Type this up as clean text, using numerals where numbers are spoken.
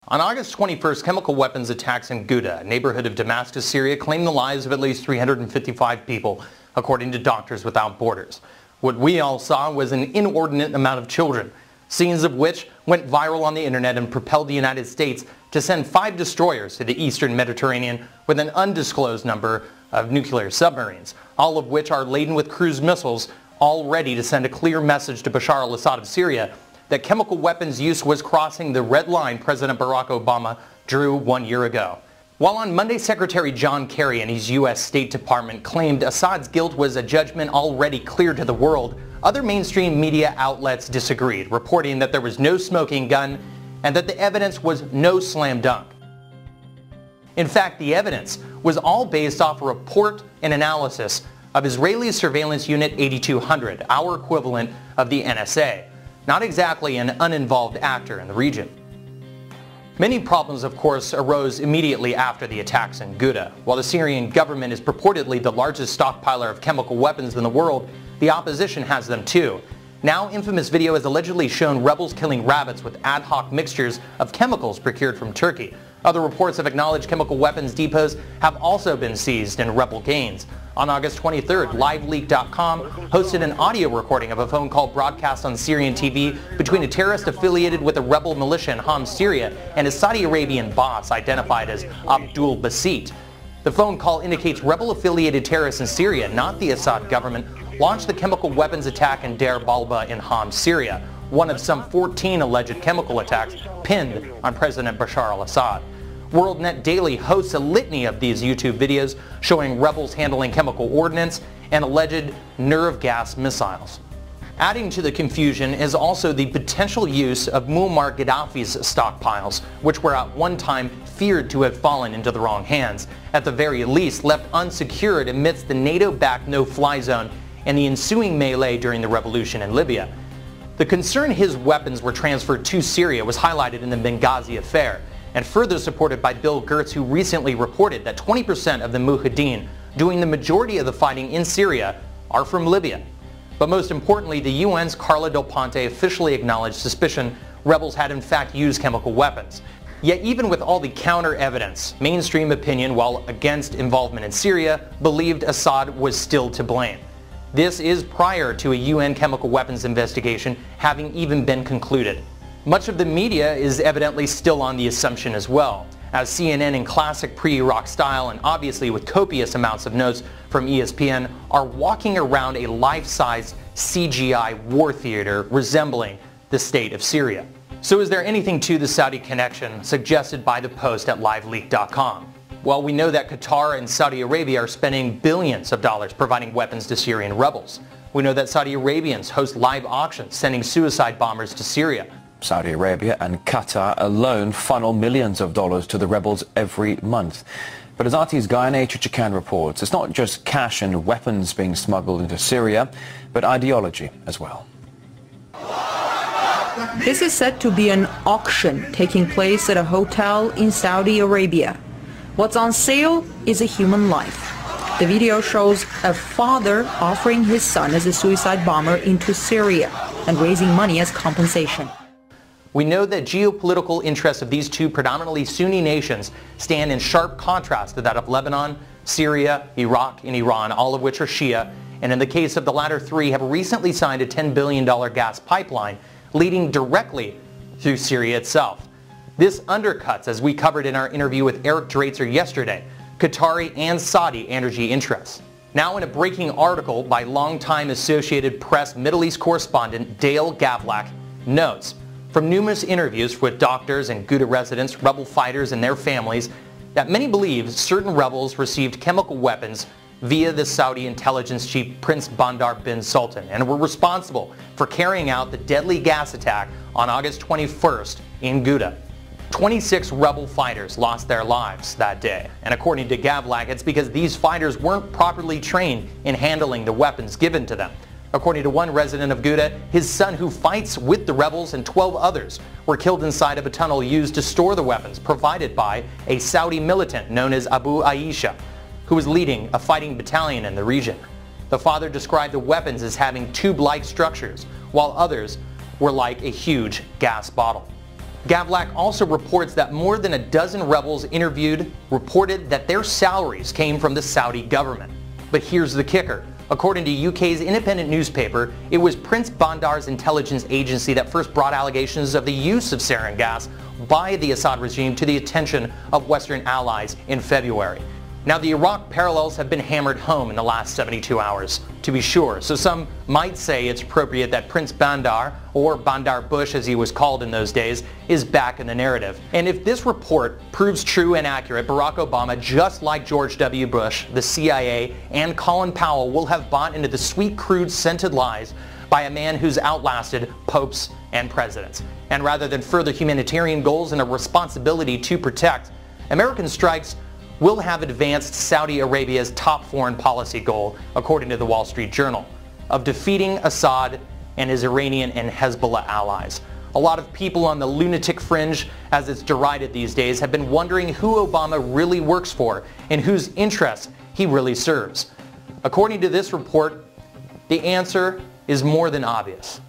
On August 21st, chemical weapons attacks in Ghouta, a neighborhood of Damascus, Syria, claimed the lives of at least 355 people, according to Doctors Without Borders. What we all saw was an inordinate amount of children, scenes of which went viral on the internet and propelled the United States to send 5 destroyers to the eastern Mediterranean with an undisclosed number of nuclear submarines, all of which are laden with cruise missiles, all ready to send a clear message to Bashar al-Assad of Syria that chemical weapons use was crossing the red line President Barack Obama drew 1 year ago. While on Monday, Secretary John Kerry and his U.S. State Department claimed Assad's guilt was a judgment already clear to the world, other mainstream media outlets disagreed, reporting that there was no smoking gun and that the evidence was no slam dunk. In fact, the evidence was all based off a report and analysis of Israeli Surveillance Unit 8200, our equivalent of the NSA. Not exactly an uninvolved actor in the region. Many problems, of course, arose immediately after the attacks in Ghouta. While the Syrian government is purportedly the largest stockpiler of chemical weapons in the world, the opposition has them too. Now, infamous video has allegedly shown rebels killing rabbits with ad hoc mixtures of chemicals procured from Turkey. Other reports have acknowledged chemical weapons depots have also been seized in rebel gains. On August 23rd, LiveLeak.com hosted an audio recording of a phone call broadcast on Syrian TV between a terrorist affiliated with a rebel militia in Homs, Syria, and a Saudi Arabian boss identified as Abdul-Basit. The phone call indicates rebel-affiliated terrorists in Syria, not the Assad government, launched the chemical weapons attack in Deir Balba in Homs, Syria, one of some 14 alleged chemical attacks pinned on President Bashar al-Assad. WorldNet Daily hosts a litany of these YouTube videos showing rebels handling chemical ordnance and alleged nerve gas missiles. Adding to the confusion is also the potential use of Muammar Gaddafi's stockpiles, which were at one time feared to have fallen into the wrong hands, at the very least left unsecured amidst the NATO-backed no-fly zone and the ensuing melee during the revolution in Libya. The concern his weapons were transferred to Syria was highlighted in the Benghazi affair, and further supported by Bill Gertz, who recently reported that 20% of the Mujahideen doing the majority of the fighting in Syria are from Libya. But most importantly, the UN's Carla Del Ponte officially acknowledged suspicion rebels had in fact used chemical weapons. Yet even with all the counter evidence, mainstream opinion, while against involvement in Syria, believed Assad was still to blame. This is prior to a UN chemical weapons investigation having even been concluded. Much of the media is evidently still on the assumption as well, as CNN in classic pre-Iraq style and obviously with copious amounts of notes from ESPN are walking around a life-size CGI war theater resembling the state of Syria. So is there anything to the Saudi connection suggested by the post at LiveLeak.com? Well, we know that Qatar and Saudi Arabia are spending billions of dollars providing weapons to Syrian rebels. We know that Saudi Arabians host live auctions sending suicide bombers to Syria. Saudi Arabia and Qatar alone funnel millions of dollars to the rebels every month. But as RT's Gayane Chichikan reports, it's not just cash and weapons being smuggled into Syria, but ideology as well. This is said to be an auction taking place at a hotel in Saudi Arabia. What's on sale is a human life. The video shows a father offering his son as a suicide bomber into Syria and raising money as compensation. We know that geopolitical interests of these two predominantly Sunni nations stand in sharp contrast to that of Lebanon, Syria, Iraq, and Iran, all of which are Shia, and in the case of the latter three have recently signed a $10 billion gas pipeline leading directly through Syria itself. This undercuts, as we covered in our interview with Eric Draitser yesterday, Qatari and Saudi energy interests. Now in a breaking article by longtime Associated Press Middle East correspondent Dale Gavlak notes, from numerous interviews with doctors and Ghouta residents, rebel fighters and their families, that many believe certain rebels received chemical weapons via the Saudi intelligence chief Prince Bandar bin Sultan and were responsible for carrying out the deadly gas attack on August 21st in Ghouta. 26 rebel fighters lost their lives that day, and according to Gavlak, it's because these fighters weren't properly trained in handling the weapons given to them. According to one resident of Ghouta, his son, who fights with the rebels, and 12 others were killed inside of a tunnel used to store the weapons provided by a Saudi militant known as Abu Aisha, who was leading a fighting battalion in the region. The father described the weapons as having tube-like structures, while others were like a huge gas bottle. Gavlak also reports that more than a dozen rebels interviewed reported that their salaries came from the Saudi government. But here's the kicker. According to UK's independent newspaper, it was Prince Bandar's intelligence agency that first brought allegations of the use of sarin gas by the Assad regime to the attention of Western allies in February. Now, the Iraq parallels have been hammered home in the last 72 hours, to be sure, so some might say it's appropriate that Prince Bandar, or Bandar Bush as he was called in those days, is back in the narrative. And if this report proves true and accurate, Barack Obama, just like George W. Bush, the CIA, and Colin Powell will have bought into the sweet, crude, scented lies by a man who's outlasted popes and presidents. And rather than further humanitarian goals and a responsibility to protect, American strikes will have advanced Saudi Arabia's top foreign policy goal, according to the Wall Street Journal, of defeating Assad and his Iranian and Hezbollah allies. A lot of people on the lunatic fringe, as it's derided these days, have been wondering who Obama really works for and whose interests he really serves. According to this report, the answer is more than obvious.